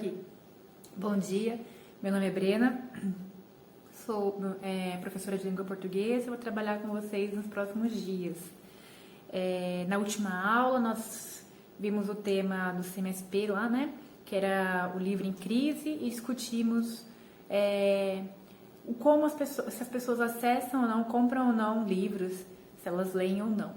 aqui. Bom dia, meu nome é Brena, sou professora de língua portuguesa e vou trabalhar com vocês nos próximos dias. Na última aula nós vimos o tema do CMSP lá, né? Que era o livro em crise e discutimos como se as pessoas acessam ou não, compram ou não livros, se elas leem ou não.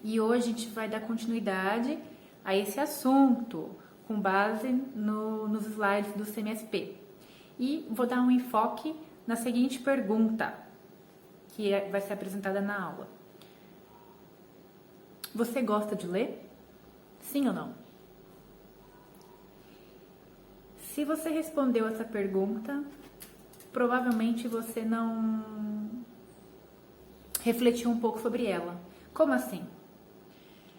E hoje a gente vai dar continuidade a esse assunto, com base nos slides do CMSP. E vou dar um enfoque na seguinte pergunta, que vai ser apresentada na aula. Você gosta de ler? Sim ou não? Se você respondeu essa pergunta, provavelmente você não refletiu um pouco sobre ela. Como assim?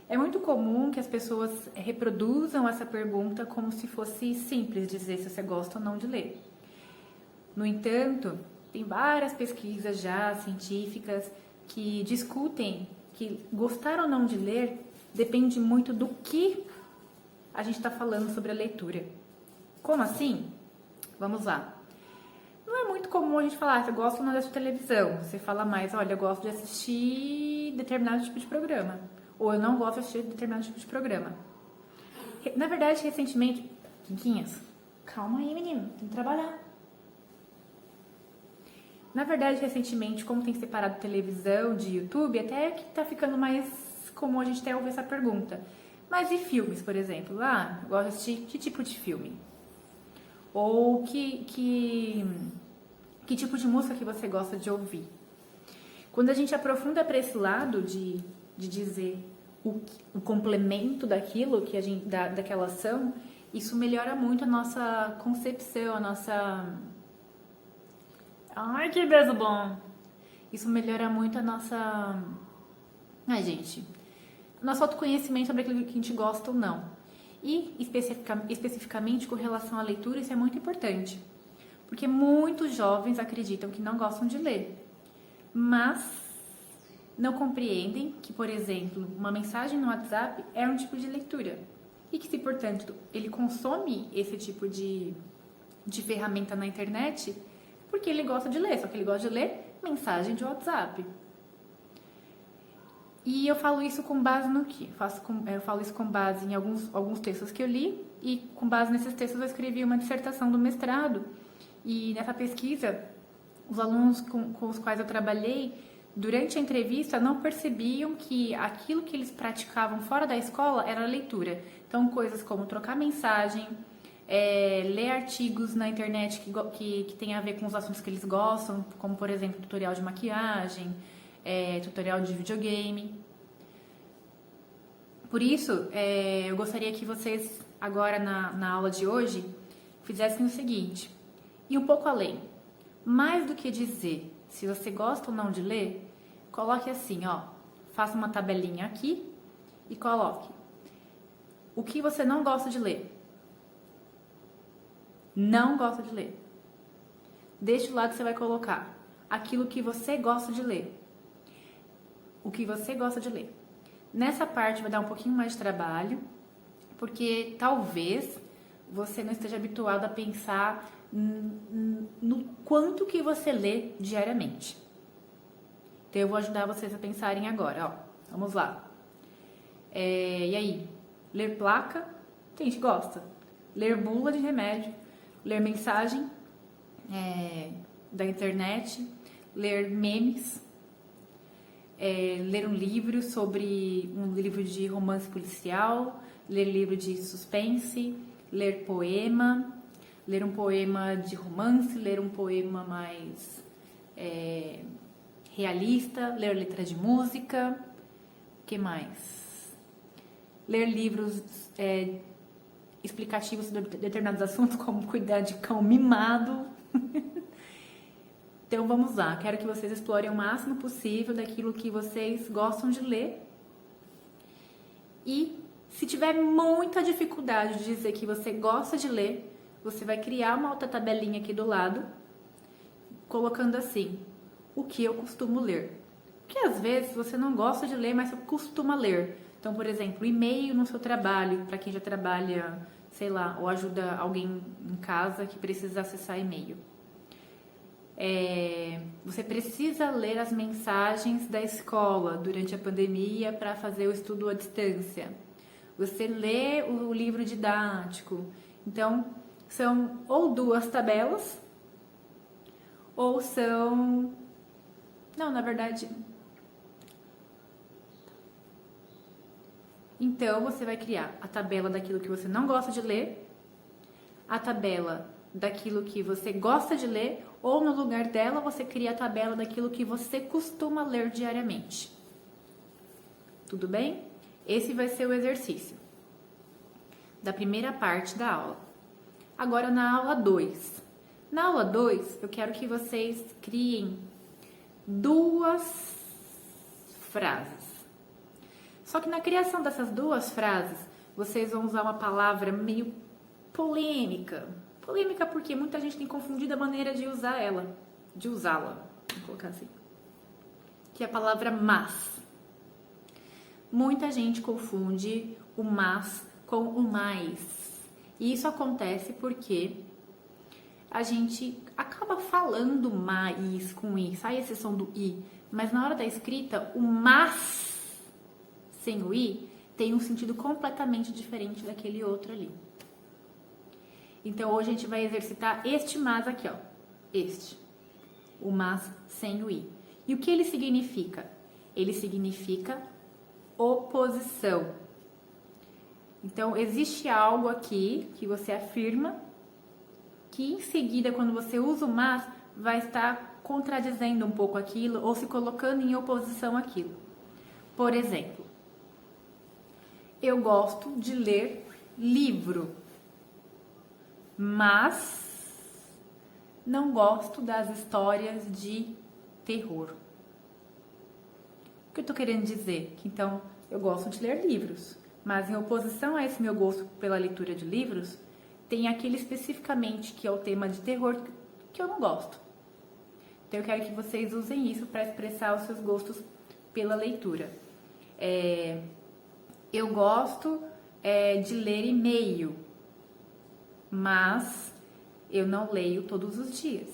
É muito comum que as pessoas reproduzam essa pergunta como se fosse simples dizer se você gosta ou não de ler. No entanto, tem várias pesquisas já científicas que discutem que gostar ou não de ler depende muito do que a gente está falando sobre a leitura. Como assim? Vamos lá. Não é muito comum a gente falar, você gosta ou não de assistir televisão. Você fala mais, olha, eu gosto de assistir determinado tipo de programa. Ou eu não gosto de assistir determinado tipo de programa. Na verdade, recentemente... Quinquinhas, calma aí, menino, tem que trabalhar. Na verdade, recentemente, como tem separado televisão de YouTube, até que tá ficando mais comum a gente até ouvir essa pergunta. Mas e filmes, por exemplo? Eu gosto de assistir que tipo de filme? Ou que tipo de música que você gosta de ouvir? Quando a gente aprofunda para esse lado de dizer o complemento daquilo que daquela ação, isso melhora muito a nossa concepção, a nossa... Ai, que beijo bom! Isso melhora muito a nossa... nosso autoconhecimento sobre aquilo que a gente gosta ou não. E, especificamente, com relação à leitura, isso é muito importante. Porque muitos jovens acreditam que não gostam de ler. Mas não compreendem que, por exemplo, uma mensagem no WhatsApp é um tipo de leitura. E que, se, portanto, ele consome esse tipo de ferramenta na internet, porque ele gosta de ler. Só que ele gosta de ler mensagem de WhatsApp. E eu falo isso com base no quê? Eu falo isso com base em alguns textos que eu li, e com base nesses textos eu escrevi uma dissertação do mestrado. E nessa pesquisa, os alunos com os quais eu trabalhei, durante a entrevista, não percebiam que aquilo que eles praticavam fora da escola era leitura. Então, coisas como trocar mensagem, ler artigos na internet que tem a ver com os assuntos que eles gostam, como, por exemplo, tutorial de maquiagem, tutorial de videogame. Por isso, eu gostaria que vocês, agora na aula de hoje, fizessem o seguinte, ir um pouco além. Mais do que dizer se você gosta ou não de ler, coloque assim, faça uma tabelinha aqui e coloque o que você não gosta de ler. Não gosta de ler. Deste lado você vai colocar aquilo que você gosta de ler. O que você gosta de ler. Nessa parte vai dar um pouquinho mais de trabalho, porque talvez você não esteja habituado a pensar no quanto que você lê diariamente. Então eu vou ajudar vocês a pensarem agora, vamos lá. E aí? Ler placa? Tem gente que gosta. Ler bula de remédio, ler mensagem da internet, ler memes, ler um livro de romance policial, ler livro de suspense, ler poema, ler um poema de romance, ler um poema mais realista, ler letra de música, o que mais? Ler livros explicativos sobre determinados assuntos, como cuidar de cão mimado. Então vamos lá, quero que vocês explorem o máximo possível daquilo que vocês gostam de ler. E se tiver muita dificuldade de dizer que você gosta de ler, você vai criar uma outra tabelinha aqui do lado, colocando assim, o que eu costumo ler. Porque às vezes você não gosta de ler, mas você costuma ler. Então, por exemplo, e-mail no seu trabalho, para quem já trabalha sei lá, ou ajuda alguém em casa que precisa acessar e-mail. Você precisa ler as mensagens da escola durante a pandemia para fazer o estudo à distância. Você lê o livro didático. Então, são ou duas tabelas, ou são... Não, na verdade... Então, você vai criar a tabela daquilo que você não gosta de ler, a tabela daquilo que você gosta de ler, ou no lugar dela você cria a tabela daquilo que você costuma ler diariamente. Tudo bem? Esse vai ser o exercício da primeira parte da aula. Agora na aula 2. Na aula 2, eu quero que vocês criem 2 frases. Só que na criação dessas 2 frases, vocês vão usar uma palavra meio polêmica. Polêmica porque muita gente tem confundido a maneira de usá-la. Vou colocar assim. Que é a palavra mas. Muita gente confunde o mas com o mais. E isso acontece porque a gente acaba falando mais com i, sai esse som do i, mas na hora da escrita, o mas sem o i tem um sentido completamente diferente daquele outro ali. Então hoje a gente vai exercitar este mas aqui, ó. Este. O mas sem o i. E o que ele significa? Ele significa oposição. Então existe algo aqui que você afirma que em seguida, quando você usa o mas, vai estar contradizendo um pouco aquilo ou se colocando em oposição àquilo. Por exemplo, eu gosto de ler livro, mas não gosto das histórias de terror. O que eu estou querendo dizer? Que então eu gosto de ler livros, mas em oposição a esse meu gosto pela leitura de livros, tem aquele especificamente que é o tema de terror que eu não gosto. Então eu quero que vocês usem isso para expressar os seus gostos pela leitura. Eu gosto de ler e-mail, mas eu não leio todos os dias.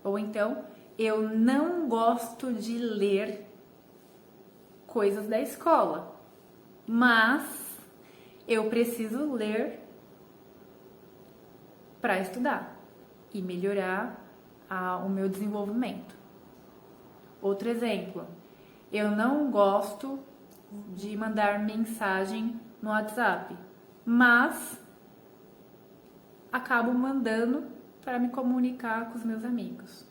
Ou então, eu não gosto de ler coisas da escola, mas eu preciso ler para estudar e melhorar o meu desenvolvimento. Outro exemplo, eu não gosto de mandar mensagem no WhatsApp, mas acabo mandando para me comunicar com os meus amigos.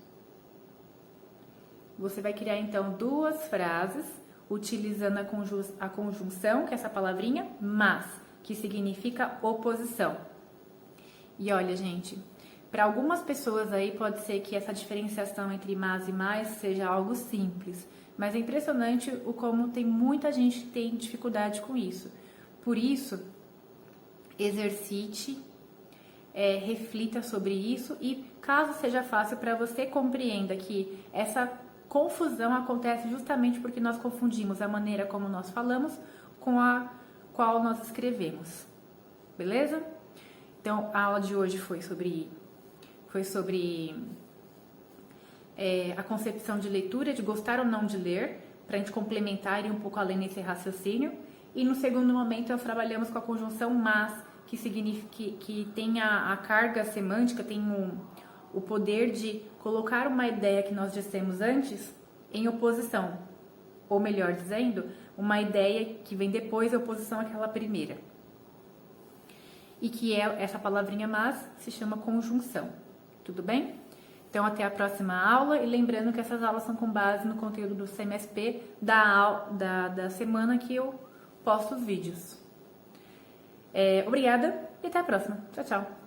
Você vai criar então 2 frases utilizando a conjunção, que é essa palavrinha, mas, que significa oposição. E olha, gente, para algumas pessoas aí pode ser que essa diferenciação entre mas e mais seja algo simples, mas é impressionante o como tem muita gente que tem dificuldade com isso. Por isso, exercite, reflita sobre isso e, caso seja fácil para você, compreenda que essa confusão acontece justamente porque nós confundimos a maneira como nós falamos com a qual nós escrevemos. Beleza? Então, a aula de hoje foi sobre a concepção de leitura, de gostar ou não de ler, para a gente complementar e ir um pouco além nesse raciocínio. E no segundo momento, nós trabalhamos com a conjunção mas, que significa que tem a carga semântica, tem o poder de colocar uma ideia que nós dissemos antes em oposição. Ou melhor dizendo, uma ideia que vem depois em oposição àquela primeira. E que essa palavrinha mas se chama conjunção. Tudo bem? Então, até a próxima aula. E lembrando que essas aulas são com base no conteúdo do CMSP da semana que eu posto os vídeos. Obrigada e até a próxima. Tchau, tchau.